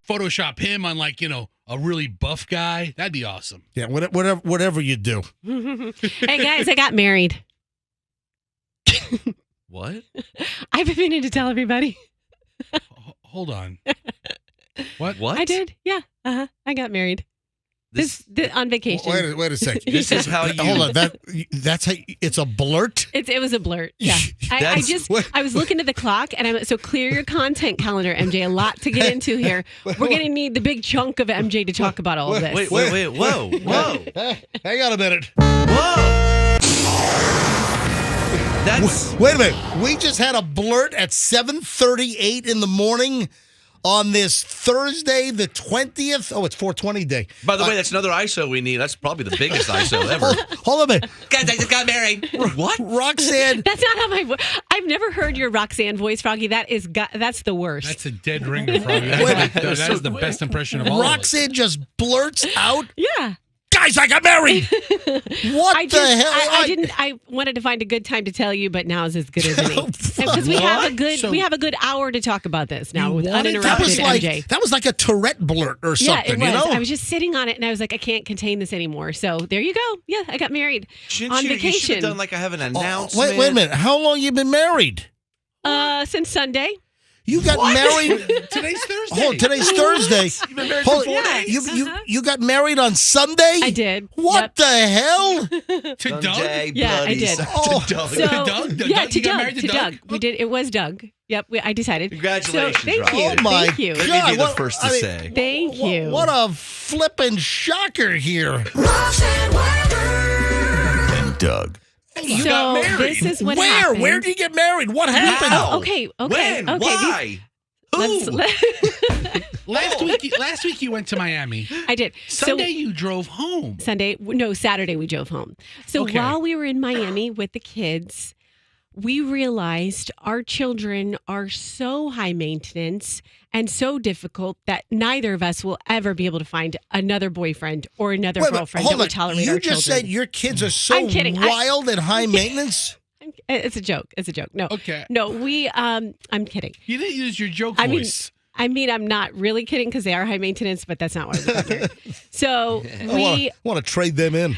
Photoshop him on a really buff guy. That'd be awesome. Yeah, whatever you do. Hey, guys, I got married. What? I've been meaning to tell everybody. Hold on. What? I did. Yeah. I got married. This on vacation. Wait a second. This is how you... Hold on. That's how it's a blurt? It was a blurt. Yeah. I was looking at the clock, and so clear your content calendar, MJ. A lot to get into here. We're going to need the big chunk of MJ to talk about all of this. Wait. Whoa. Hang on a minute. Whoa. Wait a minute. We just had a blurt at 7:38 in the morning on this Thursday, the 20th. Oh, it's 420 day. By the way, that's another ISO we need. That's probably the biggest ISO ever. Hold on a minute. Guys, I just got married. What? That's Roxanne. not how my voice. I've never heard your Roxanne voice, Froggy. That's the worst. That's a dead ringer, Froggy. That is the best impression of all Roxanne of us. just blurts out. Yeah. Guys, I got married. What the hell? I wanted to find a good time to tell you, but now is as good as any. Because we have a good hour to talk about this now with uninterrupted MJ. That was like a Tourette blurt or something. Yeah, it was. You know? I was just sitting on it, and I was like, I can't contain this anymore. So there you go. Yeah, I got married on vacation. You should have done like I have an announcement. Wait a minute. How long you been married? Since Sunday. You got married. Today's Thursday. Oh, today's Thursday. You've been married for 4 days. You got married on Sunday? I did. What the hell? To Doug? Yeah, I did. To Doug. So, to Doug? Yeah, You got married to Doug. We did. It was Doug. Yep, I decided. Congratulations, so, thank Roxanne. you. Oh, my Thank you. Let me be the first to say. Thank you. What a flippin' shocker here. And Doug. You got married. This is what happened. Where did you get married? What happened? How? Okay. When? Okay. Why? Last week you went to Miami. I did. Sunday you drove home. Saturday we drove home. So while we were in Miami with the kids, we realized our children are so high maintenance and so difficult that neither of us will ever be able to find another boyfriend or another girlfriend that would tolerate our children. You just said your kids are so wild and high maintenance? It's a joke. No. Okay. No, I'm kidding. You didn't use your joke voice. I mean, I'm not really kidding because they are high maintenance, but that's not why we got married. So I want to trade them in.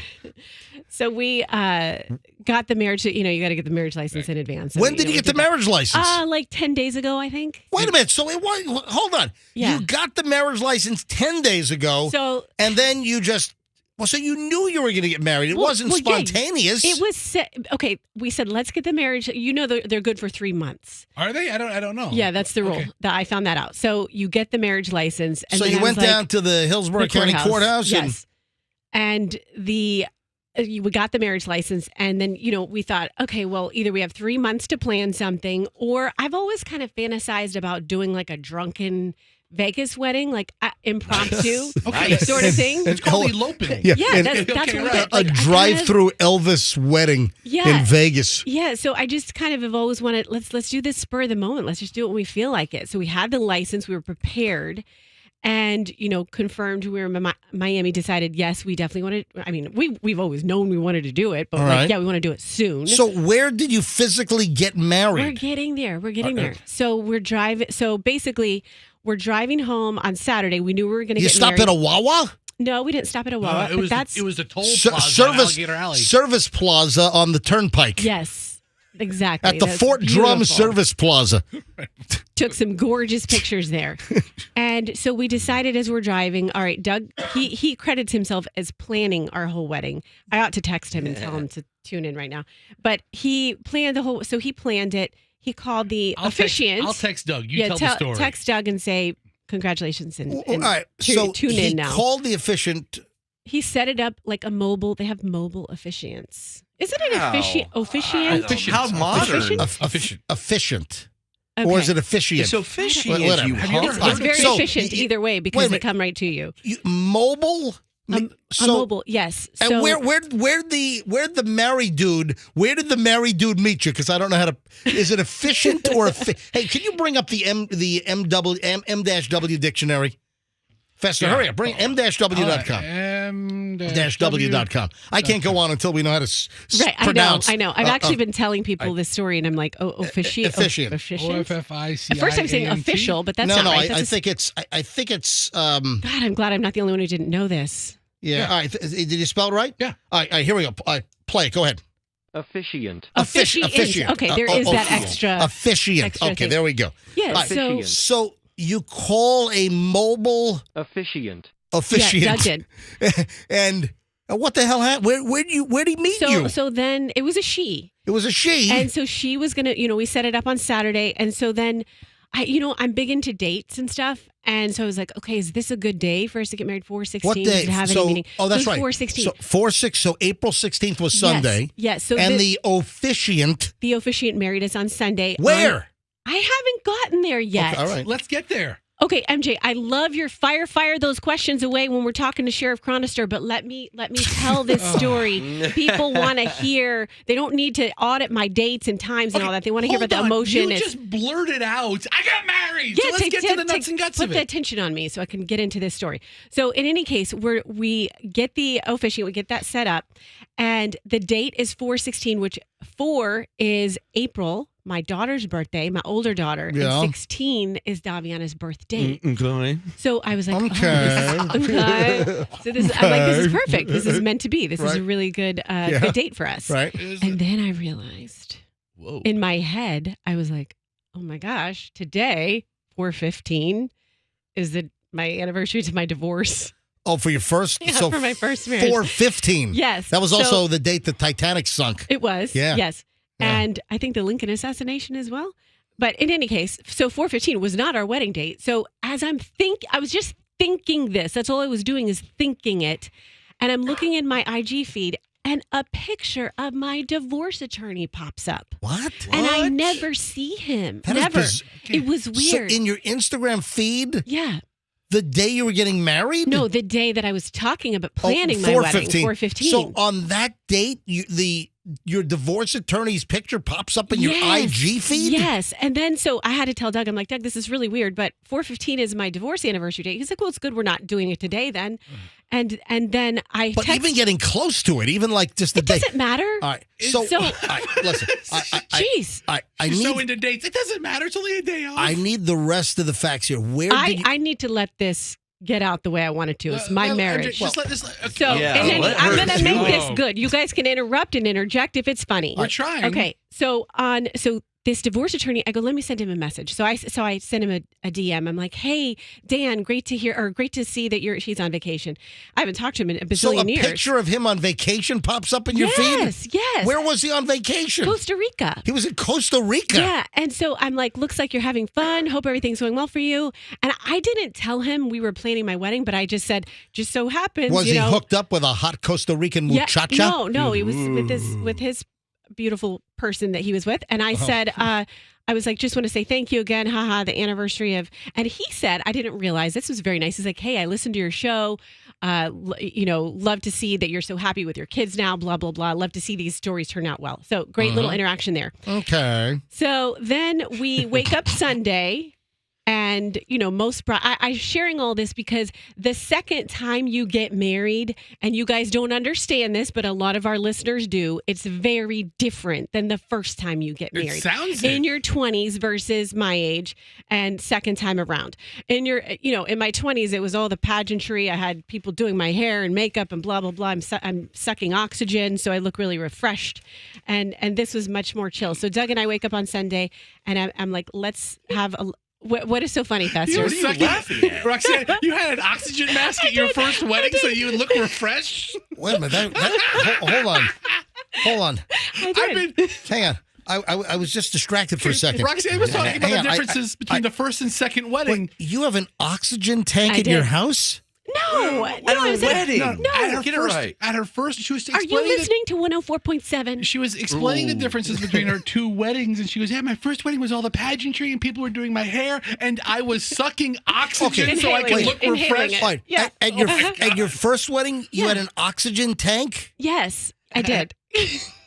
So we got the marriage. You got to get the marriage license in advance. When did you get the marriage license? Like 10 days ago, I think. Wait a minute. So hold on. Yeah. You got the marriage license 10 days ago. And then you just. Well, so you knew you were going to get married. It wasn't spontaneous. Yeah, it was okay. We said let's get the marriage. They're good for 3 months. Are they? I don't know. Yeah, that's the rule. Okay. I found that out. So you get the marriage license. And so you went down to the Hillsborough County Courthouse. Yes. And we got the marriage license, and then we thought, okay, well, either we have 3 months to plan something, or I've always kind of fantasized about doing like a drunken Vegas wedding, like impromptu sort of thing. It's called eloping. Yeah, that's right. A drive-through Elvis wedding in Vegas. Yeah, so I just kind of have always wanted, let's do this spur of the moment. Let's just do it when we feel like it. So we had the license, we were prepared, and confirmed we were in Miami. Decided yes, we definitely wanted. I mean, we've always known we wanted to do it, but we want to do it soon. So where did you physically get married? We're getting there. So we're driving. So basically, we're driving home on Saturday. We knew we were going to get married. You stopped at a Wawa? No, we didn't stop at a Wawa. It was the toll plaza in Alligator Alley. Service Plaza on the Turnpike. Yes, exactly. At the Fort Drum Service Plaza. Took some gorgeous pictures there. And so we decided as we're driving, all right, Doug, he credits himself as planning our whole wedding. I ought to text him and tell him to tune in right now. But he planned he planned it. He called the officiant. I'll text Doug. You tell the story. Text Doug and say, congratulations and all right. So tune in now. He called the officiant. He set it up like a mobile. They have mobile officiants. Isn't it officiant? How modern? Efficient. Okay. Or is it officiant? It's officiant. It's very efficient either way because they come right to you. Mobile? Mobile, yes. And where did the married dude meet you? Because I don't know how to. Is it efficient or hey? Can you bring up the M-W dictionary? Fester, hurry up! Bring M-W.com. officiant-w.com. I can't go on until we know how to Right, pronounce. I know. I've actually been telling people this story, and I'm like, officiant. Officiant. OFFICIANT. At first, I'm saying official, but that's no, not no. right. I think it's. God, I'm glad I'm not the only one who didn't know this. Yeah. All right. Did you spell it right? Yeah. All right. Here we go. Play it. Go ahead. Officiant. Officiant. Okay, there is that extra. Officiant. extra Okay, thing. there we go. Yeah. All right. So So you call a mobile Officiant. officiant. yeah, Doug did. And what the hell happened? Where'd he meet you? So then it was a she. It was a she. And so she was going to, we set it up on Saturday. And so then I'm big into dates and stuff. And so I was like, okay, is this a good day for us to get married? 4/16. What day? Have any meeting? Oh, that's so right. 4/16. So 4/6. So April 16th was Sunday. Yes. So and the officiant. the officiant married us on Sunday. Where? I haven't gotten there yet. Okay, all right. Let's get there. Okay, MJ, I love your fire those questions away when we're talking to Sheriff Chronister, but let me tell this story. People want to hear. They don't need to audit my dates and times and all that. They want to hear about the emotion. You just blurted out, I got married. So let's get to the nuts and guts put of the it. attention on me so I can get into this story. So in any case, we get the officiant, we get that set up, and the date is 4/16, which 4 is April, my daughter's birthday, my older daughter, Yeah. and 16 is Daviana's birthday. Okay. So I was like, Okay. okay. So I'm like, this is perfect. This is meant to be. This is a Right. really good good date for us. Right. And then I realized Whoa. in my head, I was like, oh my gosh, today, 4/15, is my anniversary to my divorce. Oh, for your first? Yeah, So for my first marriage. 4/15. Yes. That was So- also the date the Titanic sunk. It was. Yeah. Yes. Yeah. And I think the Lincoln assassination as well. But in any case, so 4/15 was not our wedding date. So as I was just thinking this. That's all I was doing is thinking it. And I'm looking in my IG feed and a picture of my divorce attorney pops up. What? And I never see him. That is never. biz- It was weird. So in your Instagram feed, yeah. the day you were getting married? No, the day that I was talking about Oh, planning my wedding, 4/15. 4/15. So on that date, your divorce attorney's picture pops up in your Yes. IG feed? Yes. And then so I had to tell Doug, I'm like, Doug, this is really weird, but 4/15 is my divorce anniversary date. He's like, well, it's good we're not doing it today then. And then I But even getting close to it, even like just the it day. doesn't matter. All right. So, So- all right, listen. Jeez. I She's need so into dates. It doesn't matter. It's only a day off. I need the rest of the facts here. Where did you I need to let this get out the way I want it to. It's my marriage. Just let this. So Yeah, and then let I'm her going to do make it. this good. You guys can interrupt and interject if it's funny. We're trying. Okay. So this divorce attorney, I go, let me send him a message. So I sent him a DM. I'm like, hey, Dan, great to see that she's on vacation. I haven't talked to him in a So a bazillion years. picture of him on vacation pops up in your feed? Yes. Where was he on vacation? Costa Rica. He was in Costa Rica. Yeah. And so I'm like, looks like you're having fun. Hope everything's going well for you. And I didn't tell him we were planning my wedding, but I just said, just so happens. Was he hooked up with a hot Costa Rican muchacha? No, he was with his beautiful person that he was with. And I said, I was like, just want to say thank you again. Haha, the anniversary of, and he said, I didn't realize this was very nice. He's like, hey, I listened to your show. Love to see that you're so happy with your kids now, blah, blah, blah. Love to see these stories turn out well. So great little interaction there. Okay. So then we wake up Sunday. And, I'm sharing all this because the second time you get married, and you guys don't understand this, but a lot of our listeners do, it's very different than the first time you get married. It sounds in your 20s versus my age and second time around. In my 20s, it was all the pageantry. I had people doing my hair and makeup and blah, blah, blah. I'm sucking oxygen, so I look really refreshed. And this was much more chill. So Doug and I wake up on Sunday, and I'm like, let's have a... What is so funny, Fester? You were What are you laughing at? Roxanne, you had an oxygen mask at your first wedding so you would look refreshed? Wait a minute. Hold on. I did. Hang on. I was just distracted for a second. Roxanne was talking about Hang the on, differences between the first and second wedding. Wait, you have an oxygen tank I in your did. house? No, At a wedding. At her Get it first, right. At her first, she was Are you explaining. listening to 104.7? She was explaining the differences between her two weddings, and she goes, "Yeah, my first wedding was all the pageantry, and people were doing my hair, and I was sucking oxygen Okay. so I could look Inhaling refreshed." it. All right. Yeah. At your first wedding, you had an oxygen tank? Yes, I did.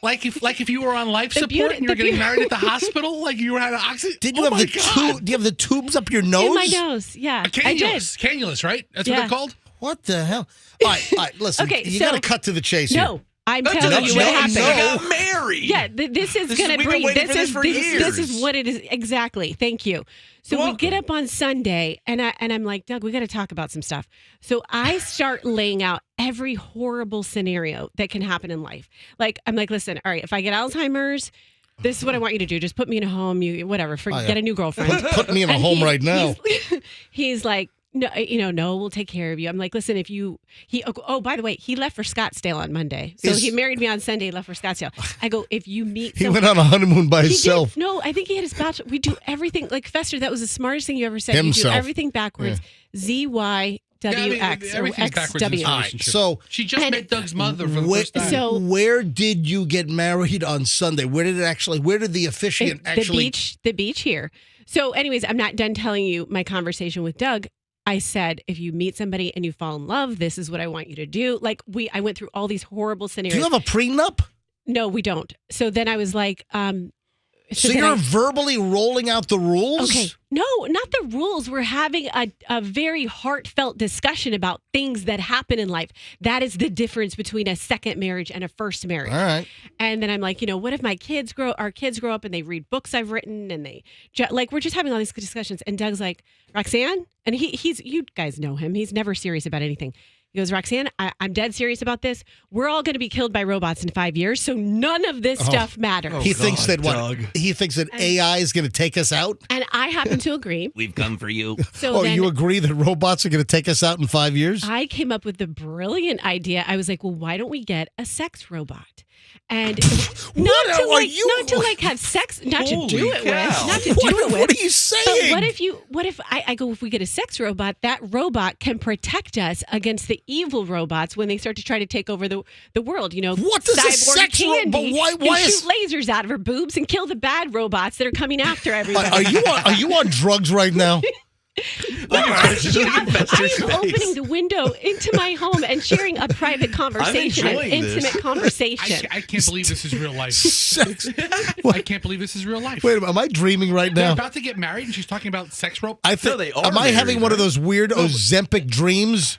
Like if you were on life The support beauty- and you were the getting beauty- married at the hospital, like you had an oxygen. Did you Oh have my the God. do you have the tubes up your nose? In my nose, yeah, I did. Cannulas, right? That's what Yeah. they're called. What the hell? All right, listen. Okay, you so- got to cut to the chase here. No, I'm telling you what happened. We got married. Yeah, this is going to we've been bring. waiting for this for This years. is what it is exactly. Thank you. So we get up on Sunday, and I'm like, Doug, we got to talk about some stuff. So I start laying out every horrible scenario that can happen in life. Like I'm like, listen, all right, if I get Alzheimer's, this is what I want you to do. Just put me in a home. You whatever. Get a new girlfriend. Put me in a And home right now. He's like, no, no, we'll take care of you. I'm like, listen, oh, by the way, he left for Scottsdale on Monday. So he married me on Sunday, left for Scottsdale. I go, if you meet He went on a honeymoon by himself. No, I think he had his bachelor. We do everything, like Fester, that was the smartest thing you ever said. Himself. You do everything backwards. ZYWX or everything's backwards in this XW. relationship. So she just met Doug's mother for the first time. So- where did you get married on Sunday? Where did the officiant actually? The beach here. So anyways, I'm not done telling you my conversation with Doug. I said, if you meet somebody and you fall in love, this is what I want you to do. Like I went through all these horrible scenarios. Do you have a prenup? No, we don't. So then I was like, So you're verbally rolling out the rules? okay, no, not the rules. We're having a very heartfelt discussion about things that happen in life. That is the difference between a second marriage and a first marriage. All right. And then I'm like, what if our kids grow up and they read books I've written and we're just having all these discussions. And Doug's like, Roxanne, and he's you guys know him. He's never serious about anything. He goes, Roxanne, I'm dead serious about this. We're all going to be killed by robots in 5 years, so none of this stuff matters. He thinks that Doug. He thinks that AI is going to take us out. And I happen to agree. We've come for you. So then you agree that robots are going to take us out in 5 years? I came up with the brilliant idea. I was like, well, why don't we get a sex robot? And not to have sex, not to do it with, not to do it with. What are you saying? But what if I go, if we get a sex robot, that robot can protect us against the evil robots when they start to try to take over the world. What does a Cyborg sex Candy robot? can shoot lasers out of her boobs and kill the bad robots that are coming after everybody. Are you on drugs right now? I'm opening the window into my home and sharing a private conversation, an enjoying this. intimate conversation. I can't believe this is real life. Sex. I can't believe this is real life. Wait a minute, am I dreaming right They're now? about to get married and she's talking about sex rope. I think. No, they are Am I having married, one of right? those weird Ozempic dreams?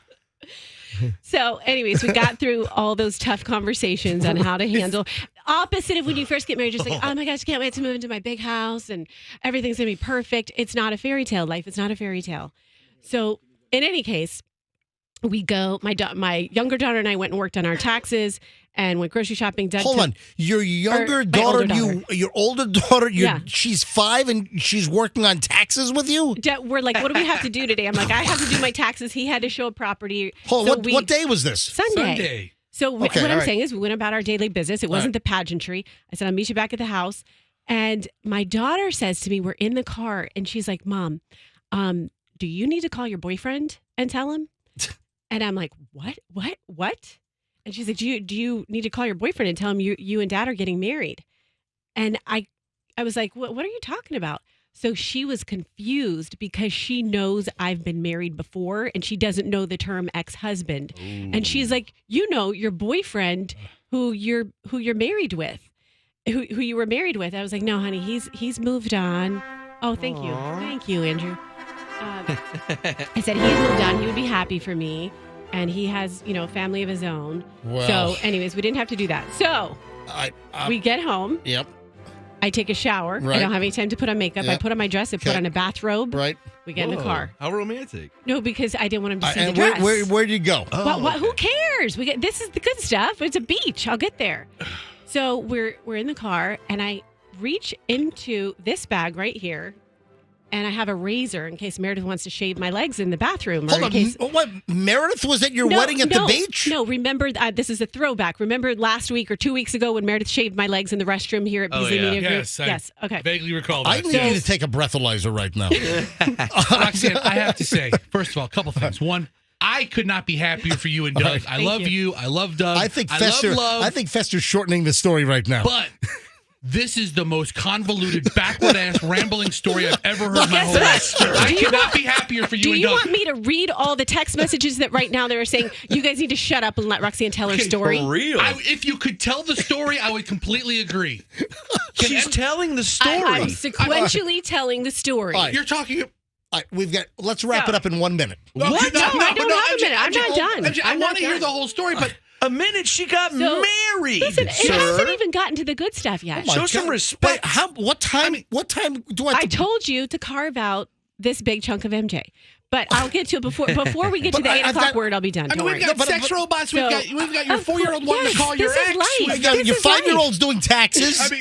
So, anyways, we got through all those tough conversations on how to handle. Opposite of when you first get married, just like, oh my gosh, I can't wait to move into my big house and everything's gonna be perfect. It's not a fairy tale. Life is not a fairy tale. So, in any case, we go. My younger daughter and I went and worked on our taxes and went grocery shopping. Hold on, your younger my daughter, older daughter. your older daughter, Yeah. she's 5 and she's working on taxes with you. We're like, what do we have to do today? I'm like, I have to do my taxes. He had to show a property. Hold on, what day was this? Sunday. So Okay, what all I'm right. saying is we went about our daily business. It wasn't the pageantry. I said, I'll meet you back at the house. And my daughter says to me, we're in the car. And she's like, Mom, do you need to call your boyfriend and tell him? And I'm like, what? And she's like, do you need to call your boyfriend and tell him you and Dad are getting married? And I was like, what are you talking about? So she was confused because she knows I've been married before and she doesn't know the term ex-husband. And she's like, your boyfriend who you're married with, who you were married with. I was like, no, honey, he's moved on. Oh, thank you. Thank you, Andrew. I said, he's moved on. He would be happy for me. And he has, a family of his own. Wow. So anyways, we didn't have to do that. So we get home. Yep. I take a shower. Right. I don't have any time to put on makeup. Yep. I put on my dress. I put Okay. on a bathrobe. Right. We get in the car. How romantic. No, because I didn't want him to see the And dress. where'd you go? What? Who cares? This is the good stuff. It's a beach. I'll get there. So we're in the car, and I reach into this bag right here, and I have a razor in case Meredith wants to shave my legs in the bathroom. Hold or on. in case... What? Meredith was at your wedding at the beach? No, remember, this is a throwback. Remember last week or 2 weeks ago when Meredith shaved my legs in the restroom here at BZ yeah. Media Group? Yes, Yes. Okay. Vaguely recall I that. need you to take a breathalyzer right now. Roxanne, I have to say, first of all, a couple things. One, I could not be happier for you and Doug. I love you. I love Doug. I think love love. I think Fester's shortening the story right now. But this is the most convoluted, backward-ass, rambling story I've ever heard in my whole life. I could not be happier for you Do and you Doug. want me to read all the text messages that right now they're saying, you guys need to shut up and let Roxanne tell her story? For real. If you could tell the story, I would completely agree. She's telling the story. I'm sequentially telling the story. All right. You're talking... Let's wrap it up in 1 minute. No, I don't have a minute. I'm not done. MJ, I want to hear the whole story, but a minute she got married. Listen, sir. it hasn't even gotten to the good stuff yet. Oh Show some respect. Wait, what time do I? I told you to carve out this big chunk of MJ. But I'll get to it before we get to the 8 o'clock word. I'll be done. We've got sex robots. We've got your 4-year-old wanting to call your ex. We got your 5-year-olds doing taxes. We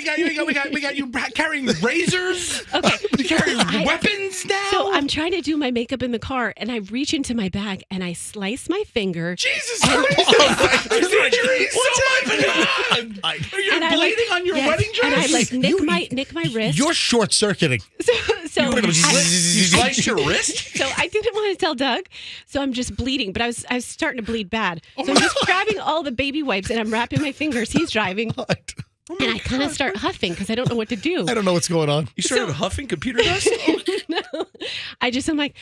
got you carrying razors. Okay, you carrying weapons now. So I'm trying to do my makeup in the car, and I reach into my bag and I slice my finger. Jesus Christ! Injuries. Oh my God! You're bleeding on your wedding dress. And I nick my wrist. You're short circuiting. So you sliced your wrist. So I didn't want to tell Doug, so I'm just bleeding, but I was starting to bleed bad. So I'm just grabbing all the baby wipes and I'm wrapping my fingers. He's driving. And I kind of start huffing because I don't know what to do. I don't know what's going on. You started huffing computer dust? No. I'm like,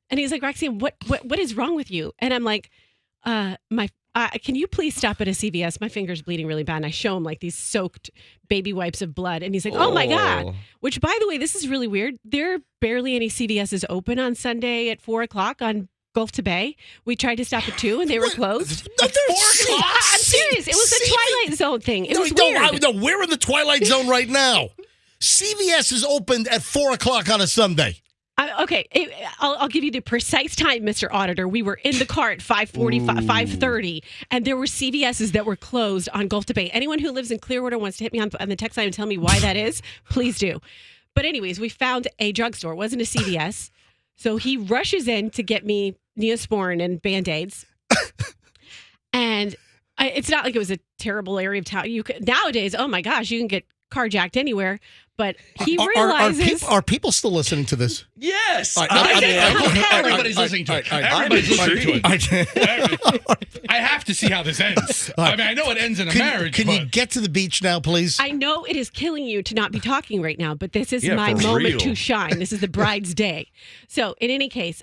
and he's like, Roxanne, what is wrong with you? And I'm like, can you please stop at a CVS? My finger's bleeding really bad. And I show him like these soaked baby wipes of blood. And he's like, oh my God. Which, by the way, this is really weird. There are barely any CVS's open on Sunday at 4 o'clock on Gulf to Bay. We tried to stop at 2 and they were closed. At 4 o'clock? I'm serious. It was the Twilight Zone thing. It was weird. No, we're in the Twilight Zone right now. CVS is opened at 4 o'clock on a Sunday. Okay, I'll give you the precise time, Mr. Auditor. We were in the car at 5:45, 5:30, and there were CVS's that were closed on Gulf to Bay. Anyone who lives in Clearwater wants to hit me on the text line and tell me why that is, please do. But anyways, we found a drugstore. It wasn't a CVS. So he rushes in to get me Neosporin and Band-Aids. And it's not like it was a terrible area of town. Nowadays, oh my gosh, you can get carjacked anywhere. But he realizes... Are people still listening to this? Yes. Everybody's listening to it. Everybody's listening to it. I have to see how this ends. I mean, I know it ends in a marriage. Can you get to the beach now, please? I know it is killing you to not be talking right now, but this is my moment to shine. This is the bride's day. So in any case,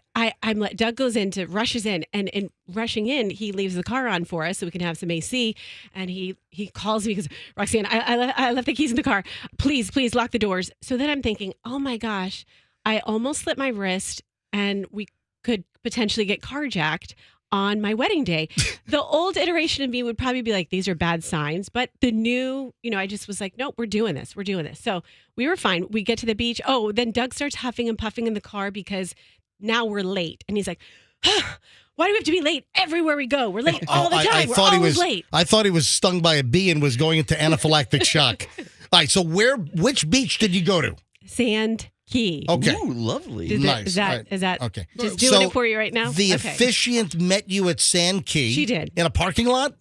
Doug rushes in, and in rushing in, he leaves the car on for us so we can have some AC. And he calls me because, Roxanne, I left the keys in the car. Please lock the doors. So then I'm thinking, oh my gosh, I almost slit my wrist and we could potentially get carjacked on my wedding day. The old iteration of me would probably be like, these are bad signs. But the new, I just was like, nope, we're doing this. We're doing this. So we were fine. We get to the beach. Oh, then Doug starts huffing and puffing in the car because now we're late. And he's like, why do we have to be late everywhere we go? We're late all the time. We're always late. I thought he was stung by a bee and was going into anaphylactic shock. All right, so which beach did you go to? Sand Key. Okay. Ooh, lovely. Is that okay? Just doing it for you right now? The officiant met you at Sand Key. She did. In a parking lot?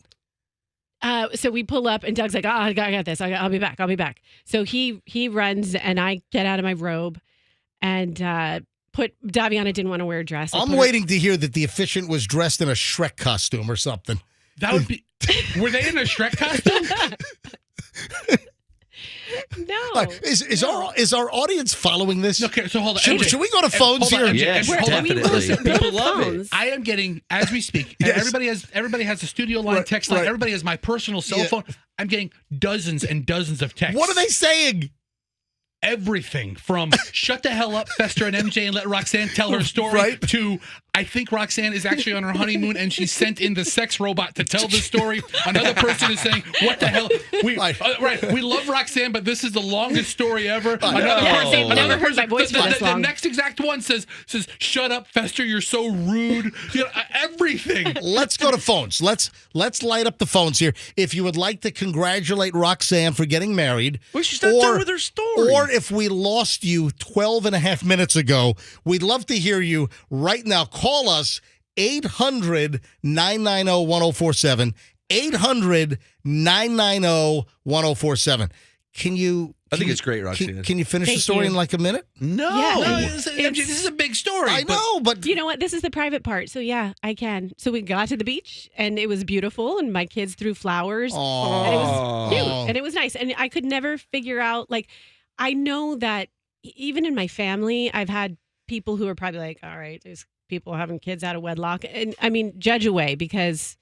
So we pull up and Doug's like, I got this. I'll be back. So he runs and I get out of my robe and Daviana didn't want to wear a dress. I'm waiting to hear that the officiant was dressed in a Shrek costume or something. That would be... Were they in a Shrek costume? No. Is our audience following this? Okay, so hold on. Should we go to phones here? Yes, definitely. People love it. I am getting, as we speak, and everybody has a studio line, text line. Everybody has my personal cell phone. I'm getting dozens and dozens of texts. What are they saying? Everything from shut the hell up, Fester and MJ, and let Roxanne tell her story, to I think Roxanne is actually on her honeymoon and she sent in the sex robot to tell the story. Another person is saying, what the hell? We love Roxanne, but this is the longest story ever. Another person, my voice for this long. The next exact one says, shut up, Fester, you're so rude. Everything. Let's go to phones. Let's light up the phones here. If you would like to congratulate Roxanne for getting married. Well, she's not done with her story. Or if we lost you 12 and a half minutes ago, we'd love to hear you right now. Call us 800-990-1047. 800-990-1047. I think it's great, Roxanne. Can you finish the story in like a minute? No. This is a big story. I know, but... You know what? This is the private part. So, yeah, I can. So we got to the beach, and it was beautiful, and my kids threw flowers. Aww. And it was cute, and it was nice. And I could never figure out, I know that even in my family, I've had people who are probably like, all right, there's people having kids out of wedlock. And, I mean, judge away because...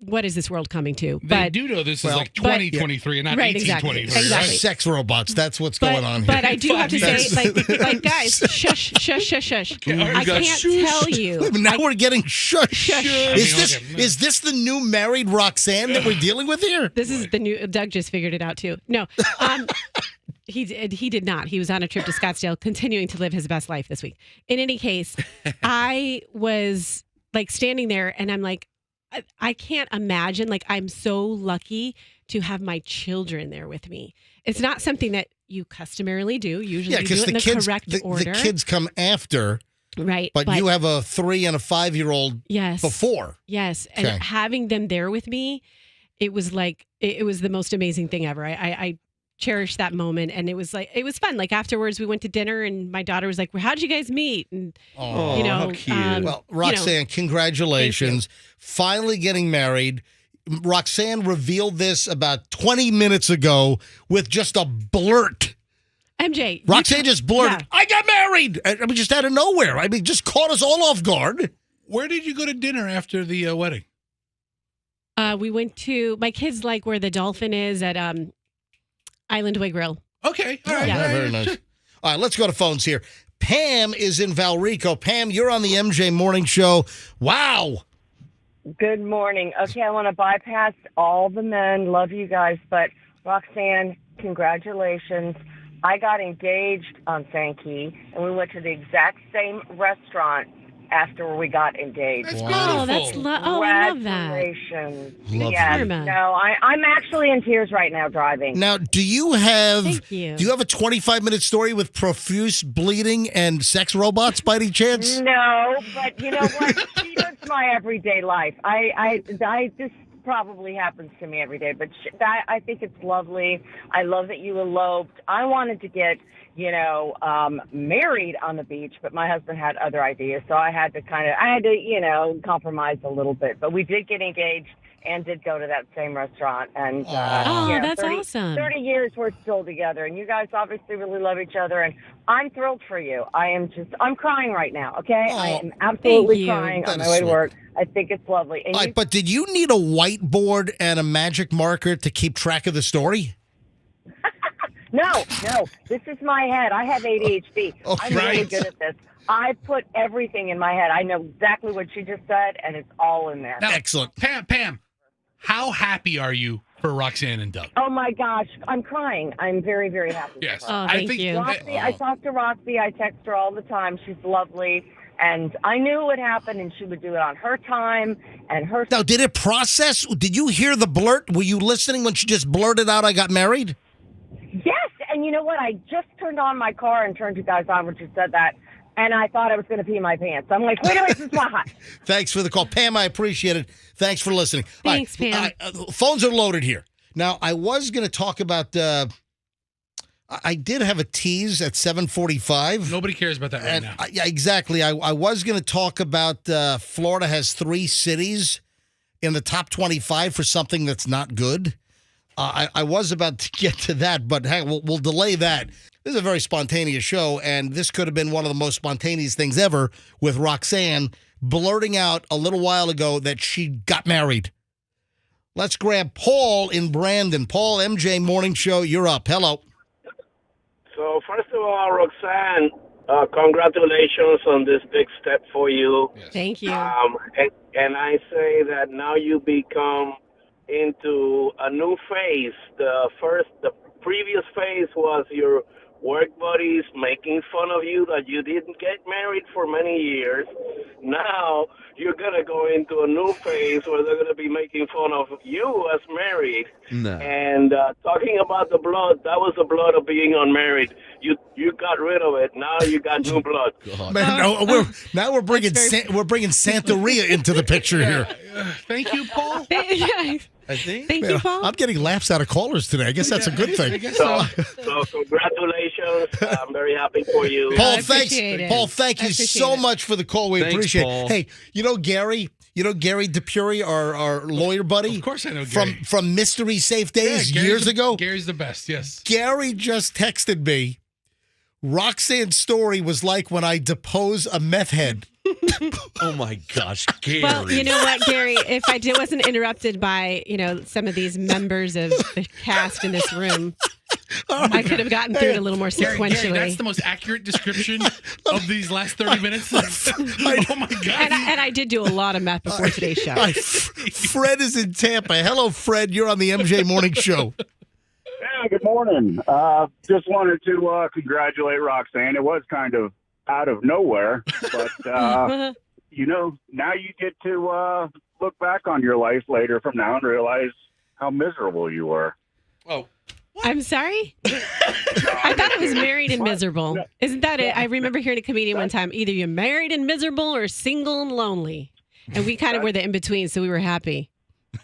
what is this world coming to? They do know this is like 2023 and not Right, 1823. exactly. Right? Exactly. Sex robots. That's what's going on here. But I do have to say, like, guys, shush, shush, shush, shush. I can't tell you. Now we're getting shush. Shush. Is this the new married Roxanne that we're dealing with here? This is the new. Doug just figured it out too. No, he did not. He was on a trip to Scottsdale, continuing to live his best life this week. In any case, I was like standing there, and I'm like, I can't imagine. Like, I'm so lucky to have my children there with me. It's not something that you customarily do. Usually, you do it in the correct order. The kids come after. Right. But you have a 3 and a 5-year-old before. Yes. And having them there with me, it was like, it was the most amazing thing ever. I cherished that moment. And it was fun. Like afterwards we went to dinner and my daughter was like, well, how'd you guys meet? And, how cute. Well, Roxanne, congratulations. Finally getting married. Roxanne revealed this about 20 minutes ago with just a blurt. MJ. Roxanne just blurted, I got married. I mean, just out of nowhere. I mean, just caught us all off guard. Where did you go to dinner after the wedding? We went to, my kids like where the dolphin is at Island Way Grill. Okay. All right. Yeah. Very nice. All right, let's go to phones here. Pam is in Valrico. Pam, you're on the MJ Morning Show. Wow. Good morning. Okay, I want to bypass all the men. Love you guys. But Roxanne, congratulations. I got engaged on Sankey, and we went to the exact same restaurant after we got engaged. That's Oh, beautiful. I love that. Congratulations. Love Yes. Karma. No, I'm actually in tears right now driving. Now, do you have Thank you. Do you have a 25-minute story with profuse bleeding and sex robots by any chance? No, but you know what? That's my everyday life. I this probably happens to me every day, but I think it's lovely. I love that you eloped. I wanted to get, married on the beach, but my husband had other ideas, so I had to compromise a little bit. But we did get engaged and did go to that same restaurant. And that's 30, awesome. 30 years we're still together, and you guys obviously really love each other, and I'm thrilled for you. I'm crying right now, okay? Oh, I am absolutely you. crying That on is my way to sweet. work. I think it's lovely. And All right, but did you need a whiteboard and a magic marker to keep track of the story? No, this is my head. I have ADHD. I'm really right. good at this. I put everything in my head. I know exactly what she just said, and it's all in there. Now, Excellent. Pam, how happy are you for Roxanne and Doug? Oh, my gosh. I'm crying. I'm very, very happy. Yes. Oh, thank you. Roxy, I talk to Roxy. I text her all the time. She's lovely. And I knew it would happen, and she would do it on her time and her. Now, did it process? Did you hear the blurt? Were you listening when she just blurted out, I got married? Yes, and you know what? I just turned on my car and turned you guys on when she said that, and I thought I was going to pee my pants. I'm like, wait a minute, this is not hot. Thanks for the call. Pam, I appreciate it. Thanks for listening. Thanks, All right, Pam. Phones are loaded here. Now, I was going to talk about, I did have a tease at 7:45. Nobody cares about that right And now. yeah, exactly. I was going to talk about Florida has 3 cities in the top 25 for something that's not good. I was about to get to that, but hey, we'll delay that. This is a very spontaneous show, and this could have been one of the most spontaneous things ever with Roxanne blurting out a little while ago that she got married. Let's grab Paul in Brandon. Paul, MJ Morning Show, you're up. Hello. So, first of all, Roxanne, congratulations on this big step for you. Thank you. And I say that now you become into a new phase. The previous phase was your work buddies making fun of you that you didn't get married for many years. Now you're going to go into a new phase where they're going to be making fun of you as married. No. And talking about the blood, that was the blood of being unmarried. You got rid of it. Now you got new blood. Man, now we're bringing Santeria into the picture here. Thank you, Paul. I think. Thank you, Paul. I'm getting laughs out of callers today. I guess that's a good I thing. guess so. So congratulations. I'm very happy for you. Paul, I thanks. appreciate it. Paul, thank I you appreciate so it. much for the call. We Thanks, appreciate Paul. it. Hey, Gary DePuri, our lawyer buddy? Of course I know Gary. From Mystery Safe Days Gary's years ago. Gary's the best, yes. Gary just texted me, Roxanne's story was like when I depose a meth head. Oh my gosh, Gary. Well, you know what, Gary? If I wasn't interrupted by, some of these members of the cast in this room, I could have gotten through it a little more Gary, sequentially. that's the most accurate description of these last 30 minutes. Oh my God. And I did do a lot of meth before today's show. Fred is in Tampa. Hello, Fred. You're on the MJ Morning Show. Yeah, good morning. Just wanted to congratulate Roxanne. It was kind of out of nowhere, but now you get to look back on your life later from now and realize how miserable you were. Oh. I'm sorry? I thought it was married and miserable. Isn't that it? I remember hearing a comedian one time, either you're married and miserable or single and lonely. And we kind of were the in-between, so we were happy.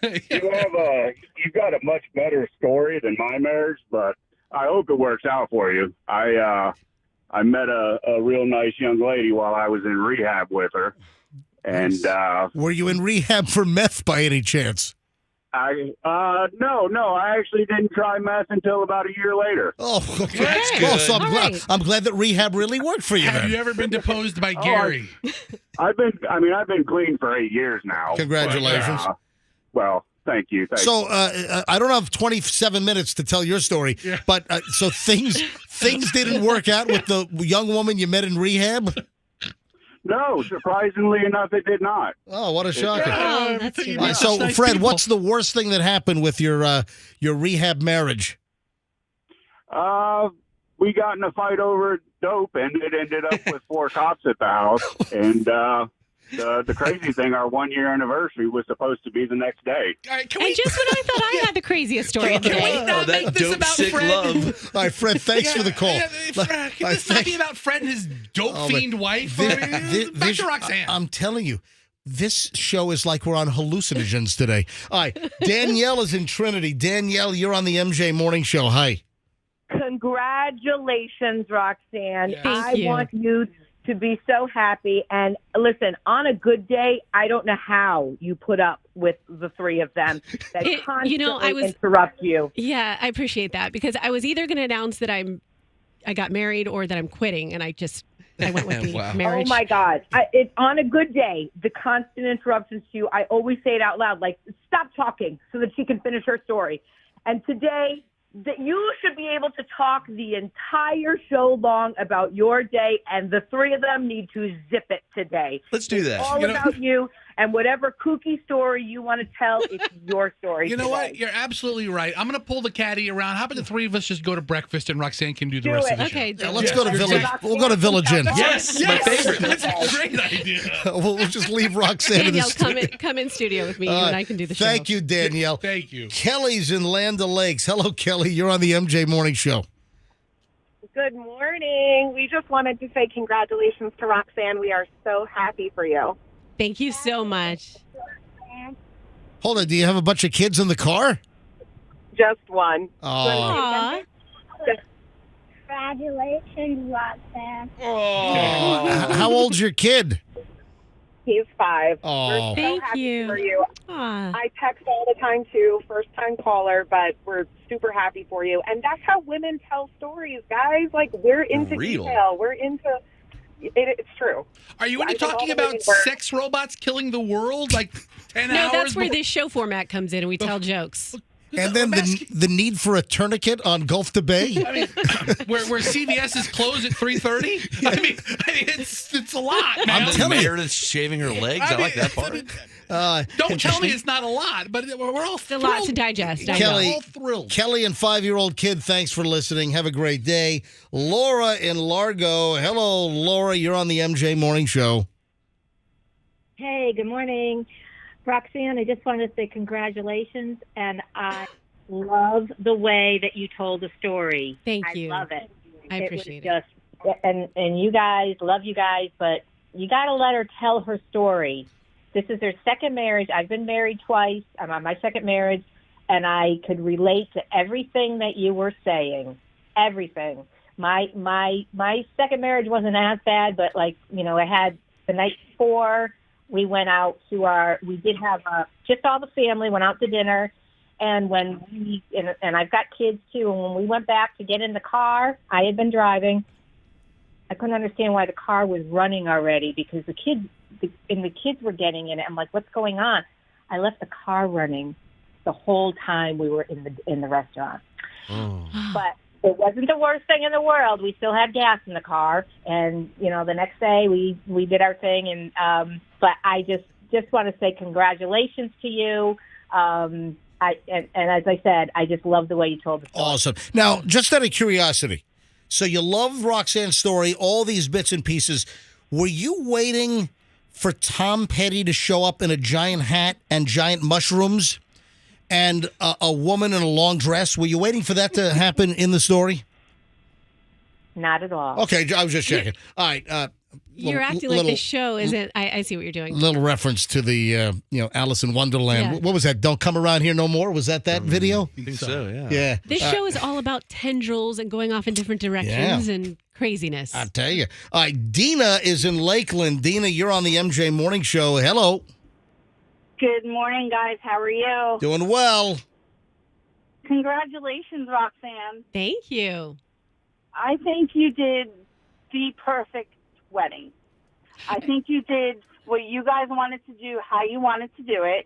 You've got a much better story than my marriage, but I hope it works out for you. I met a real nice young lady while I was in rehab with her. And were you in rehab for meth by any chance? No, I actually didn't try meth until about a year later. Oh, okay. That's good. Oh, so I'm glad that rehab really worked for you. Have you ever been deposed by Gary? I've been clean for 8 years now. Congratulations. Well, thank you. I don't have 27 minutes to tell your story, but so things didn't work out with the young woman you met in rehab? No, surprisingly enough, it did not. Oh, what a shocker. Oh, that's too bad. So, nice Fred, people. what's the worst thing that happened with your rehab marriage? We got in a fight over dope, and it ended up with 4 cops at the house. And the crazy thing, our 1-year anniversary was supposed to be the next day. All right, And just when I thought I had the craziest story of the Can we day. not that make this dope about sick Fred? love. All right, Fred, thanks for the call. Fred, can this not be about Fred and his dope fiend wife? Back to Roxanne. I'm telling you, this show is like we're on hallucinogens today. All right, Danielle is in Trinity. Danielle, you're on the MJ Morning Show. Hi. Congratulations, Roxanne. Thank you. I want you to be so happy. And listen, on a good day, I don't know how you put up with the 3 of them that constantly interrupt you. Yeah, I appreciate that because I was either going to announce that I got married or that I'm quitting, and I went with the Wow. marriage. Oh my God. It's on a good day, the constant interruptions to you. I always say it out loud, like, stop talking so that she can finish her story. And today, that you should be able to talk the entire show long about your day, and the 3 of them need to zip it today. Let's do that. It's all about you, and whatever kooky story you want to tell, it's your story. You know today. what? You're absolutely right. I'm going to pull the caddy around. How about the 3 of us just go to breakfast and Roxanne can do the rest of the show? Okay, Yeah, let's go to Village. We'll go to Village Inn. Yes, my favorite. That's a great idea. We'll just leave Roxanne in the Danielle, studio. come in studio with me. You and I can do the show. Thank you, Danielle. Thank you. Kelly's in Land O'Lakes. Hello, Kelly. You're on the MJ Morning Show. Good morning. We just wanted to say congratulations to Roxanne. We are so happy for you. Thank you so much. Hold on. Do you have a bunch of kids in the car? Just one. Oh, Aw. Congratulations, Roxanne. how old's your kid? He's 5. Oh. We're so Thank happy you. for you. Aw. I text all the time, too. First-time caller, but we're super happy for you. And that's how women tell stories, guys. Like, we're into Real. detail. We're into... It's true. Are you into I think talking all the about women were- sex robots killing the world like 10 No, hours? that's where before- this show format comes in and we tell jokes. And then the need for a tourniquet on Gulf to Bay. I mean, where CVS is closed at 3:30. I mean, it's a lot, man. I'm telling you. Meredith's shaving her legs. I like that part. Don't tell me it's not a lot, but we're all It's a lot to digest. I know. Kelly, all thrilled. Kelly and 5-year-old kid, thanks for listening. Have a great day. Laura in Largo. Hello, Laura. You're on the MJ Morning Show. Hey, good morning. Roxanne, I just wanted to say congratulations, and I love the way that you told the story. Thank you. I love it. I appreciate it. was just, and you guys, love you guys, but you got to let her tell her story. This is her second marriage. I've been married twice. I'm on my second marriage, and I could relate to everything that you were saying. Everything. My second marriage wasn't as bad, but I had the night before. We went out to we did have just all the family went out to dinner. And when and I've got kids too. And when we went back to get in the car, I had been driving. I couldn't understand why the car was running already because the kids the kids were getting in it. I'm like, what's going on? I left the car running the whole time we were in the restaurant. Oh. But it wasn't the worst thing in the world. We still had gas in the car, and the next day we did our thing. And but I just want to say congratulations to you. And as I said, I just love the way you told the story. Awesome. Now, just out of curiosity, so you love Roxanne's story, all these bits and pieces. Were you waiting for Tom Petty to show up in a giant hat and giant mushrooms and a woman in a long dress? Were you waiting for that to happen in the story? Not at all. Okay, I was just checking. All right. You're acting like the show isn't. I see what you're doing. Little reference to the Alice in Wonderland. Yeah. What was that? Don't come around here no more. Was that video? I think so, yeah. Yeah. This show is all about tendrils and going off in different directions and craziness. I tell you. All right, Dina is in Lakeland. Dina, you're on the MJ Morning Show. Hello. Good morning, guys. How are you? Doing well. Congratulations, Roxanne. Thank you. I think you did the perfect wedding. I think you did what you guys wanted to do, how you wanted to do it.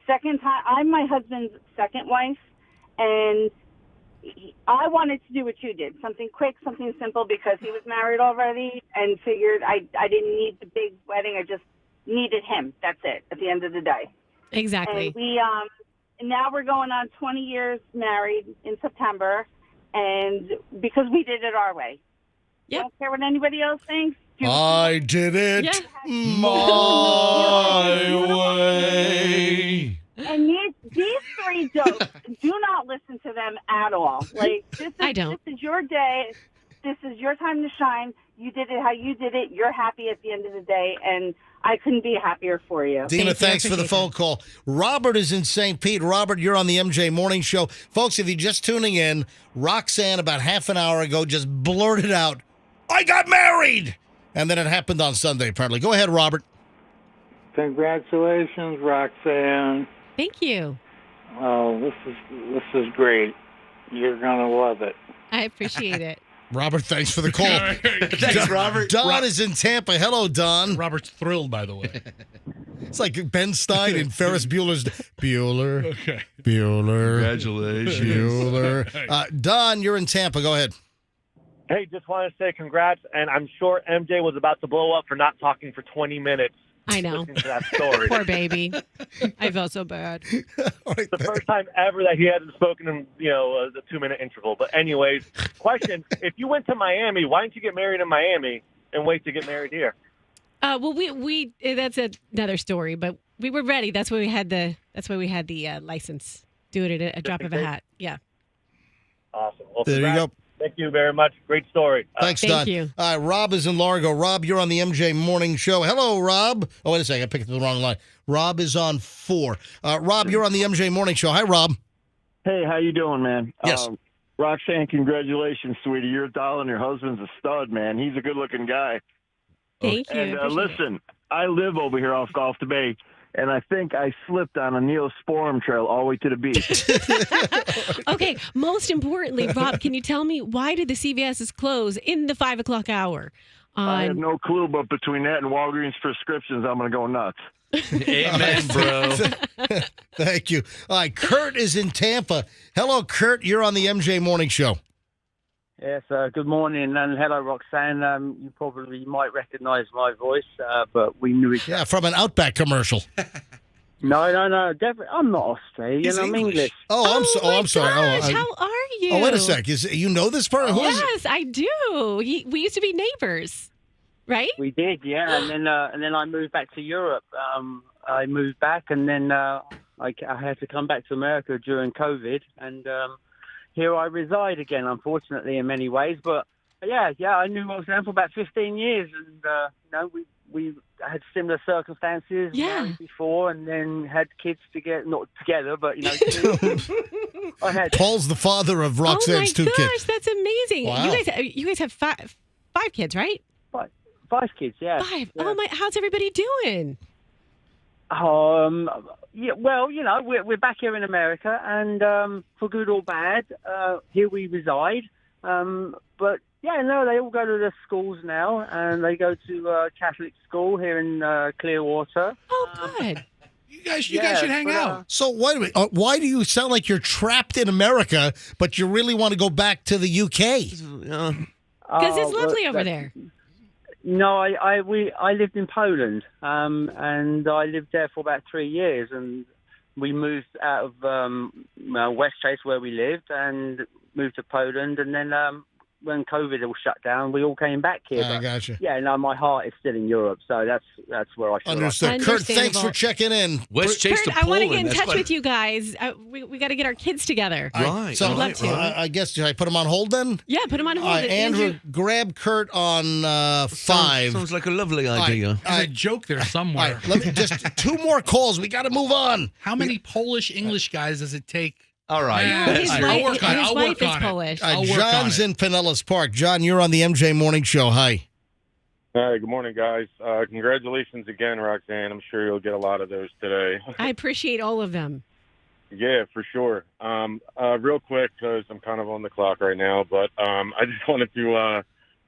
Second time, I'm my husband's second wife, and I wanted to do what you did, something quick, something simple, because he was married already and figured I didn't need the big wedding. I just needed him. That's it, at the end of the day. Exactly. And we now we're going on 20 years married in September, and because we did it our way. Yep. Don't care what anybody else thinks. I did it my way. And these three jokes, do not listen to them at all. Like, this is your day. This is your time to shine. You did it how you did it. You're happy at the end of the day, and I couldn't be happier for you. Dina, thanks for the phone call. Robert is in St. Pete. Robert, you're on the MJ Morning Show. Folks, if you're just tuning in, Roxanne about half an hour ago just blurted out, I got married! And then it happened on Sunday, apparently. Go ahead, Robert. Congratulations, Roxanne. Thank you. Oh, this is great. You're gonna love it. I appreciate it. Robert, thanks for the call. Thanks, Robert. Don is in Tampa. Hello, Don. Robert's thrilled, by the way. It's like Ben Stein and Ferris Bueller's Bueller. Okay. Bueller. Congratulations. Bueller. Don, you're in Tampa. Go ahead. Hey, just want to say congrats, and I'm sure MJ was about to blow up for not talking for 20 minutes. I know. Listening to that story. Poor baby. I felt so bad. Right, the first time ever that he hadn't spoken in, the 2-minute interval. But anyways, question, if you went to Miami, why didn't you get married in Miami and wait to get married here? Well, we that's another story, but we were ready. That's why we had the license. Do it at a drop of a hat. Yeah. Awesome. Well, there you go. Thank you very much. Great story. Thanks, Don. Thank you. All right, Rob is in Largo. Rob, you're on the MJ Morning Show. Hello, Rob. Oh, wait a second. I picked up the wrong line. Rob is on 4. Rob, you're on the MJ Morning Show. Hi, Rob. Hey, how you doing, man? Yes. Roxanne, congratulations, sweetie. You're a doll and your husband's a stud, man. He's a good-looking guy. Thank you. And listen, I live over here off Gulf to Bay, and I think I slipped on a Neosporin trail all the way to the beach. Okay, most importantly, Rob, can you tell me why did the CVS's close in the 5 o'clock hour? I have no clue, but between that and Walgreens prescriptions, I'm going to go nuts. Amen, bro. Thank you. All right, Kurt is in Tampa. Hello, Kurt. You're on the MJ Morning Show. Yes, good morning, and hello, Roxanne. You probably might recognize my voice, but we knew each other. Yeah, from an Outback commercial. No, definitely. I'm not Australian. I'm English. I'm sorry. Gosh, how are you? Oh, wait a sec. You know this person? Who is it? Yes, I do. We used to be neighbors, right? We did, yeah. And then I moved back to Europe. I moved back, and then I had to come back to America during COVID, and here I reside again, unfortunately, in many ways. But yeah, I knew Roxanne for about 15 years, and we had similar circumstances married before, and then had kids together, not together, but I had. Paul's the father of Roxanne's 2 kids. Oh my gosh, that's amazing! Wow. You guys have five kids, right? 5 kids, yeah. 5. Yeah. Oh my! How's everybody doing? Yeah, well, we're back here in America, and for good or bad, here we reside. But Yeah, no, they all go to the schools now, and they go to Catholic school here in Clearwater. Oh, good. You guys should hang out. So wait a minute. Why do you sound like you're trapped in America, but you really want to go back to the UK? Because it's lovely over there. No, I lived in Poland, and I lived there for about 3 years, and we moved out of West Chase where we lived, and moved to Poland, and then when COVID all shut down, we all came back here. I gotcha. Yeah, no, my heart is still in Europe, so that's where I feel Understood. Kurt, thanks for checking in. West Chase Kurt, to I want to Poland. get in touch with you guys. We got to get our kids together. Right. So I'd love to. I guess, should I put them on hold then? Yeah, put them on hold. All right, Andrew, grab Kurt on 5. Sounds like a lovely idea. There's a joke there somewhere. All right, let me just 2 more calls. We got to move on. How many Polish English guys does it take? All right. His I'll work on it. I'll wife work is on Polish. it. I'll work on John's it. in Pinellas Park. John, you're on the MJ Morning Show. Hi. Hi, good morning, guys. Congratulations again, Roxanne. I'm sure you'll get a lot of those today. I appreciate all of them. Yeah, for sure. Real quick, because I'm kind of on the clock right now, but I just wanted to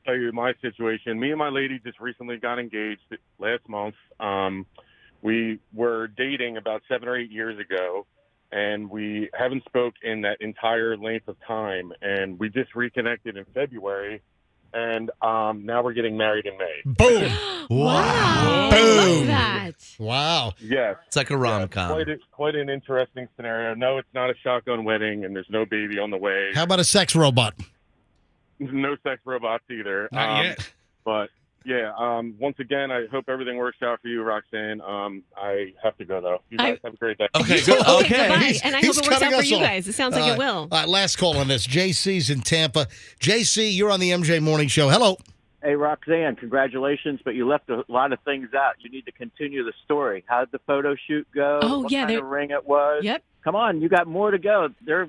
tell you my situation. Me and my lady just recently got engaged last month. We were dating about 7 or 8 years ago, and we haven't spoke in that entire length of time. And we just reconnected in February, and now we're getting married in May. Boom. Wow. Boom. Love that. Wow. Yes. It's like a rom-com. Quite an interesting scenario. No, it's not a shotgun wedding, and there's no baby on the way. How about a sex robot? No sex robots either. Not yet. But yeah, once again, I hope everything works out for you, Roxanne. I have to go though. You guys have a great day. Okay, good. Okay, Okay. goodbye. And I hope He's it works cutting out for us you off. guys. It sounds like it will. All right, last call on this. JC's in Tampa. JC, you're on the MJ Morning Show. Hello. Hey, Roxanne, congratulations, but you left a lot of things out. You need to continue the story. How did the photo shoot go? Oh, what yeah, kind of ring it was? Yep. Come on, you got more to go. There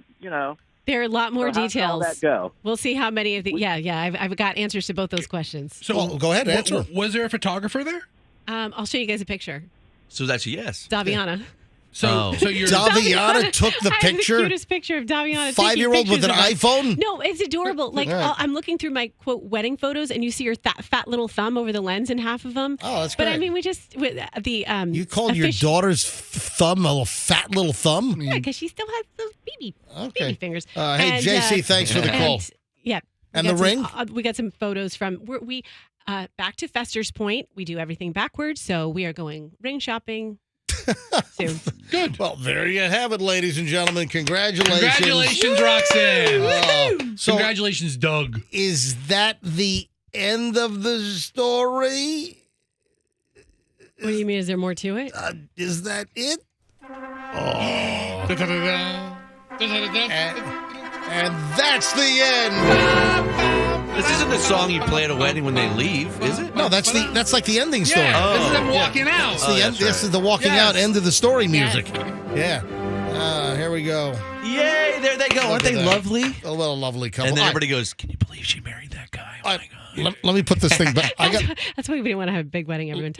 are a lot more So how'd details. all that go? We'll see how many of the. Yeah. I've got answers to both those questions. So go ahead, answer. Was there a photographer there? I'll show you guys a picture. So that's a yes. Daviana. So you're Daviana took the I have picture? the cutest picture of Daviana. taking 5-year-old with pictures an of us. iPhone? No, it's adorable. Like All right. I'm looking through my quote wedding photos, and you see her fat little thumb over the lens in half of them. Oh, that's But great. I mean, we just with the You called your daughter's thumb a little fat little thumb? Yeah, because she still has those baby fingers. Hey, And, JC, thanks for the call. Yeah. And we the got ring? we got some photos from back to Fester's Point. We do everything backwards, so we are going ring shopping soon. Good. Well, there you have it, ladies and gentlemen. Congratulations. Congratulations, Roxanne. So Congratulations, Doug. is that the end of the story? What do you mean? Is there more to it? Is that it? And that's the end. This isn't the song you play at a wedding when they leave, is it? No, that's like the ending story. Yeah, this is them Oh. walking out. It's the end, This is the walking out end of the story music. Yeah. Here we go. Yay, there they go. Aren't they lovely? A little lovely couple. And then All right. everybody goes, can you believe she married that guy? Oh, my God. Let me put this thing back. That's why we didn't want to have a big wedding. Everyone.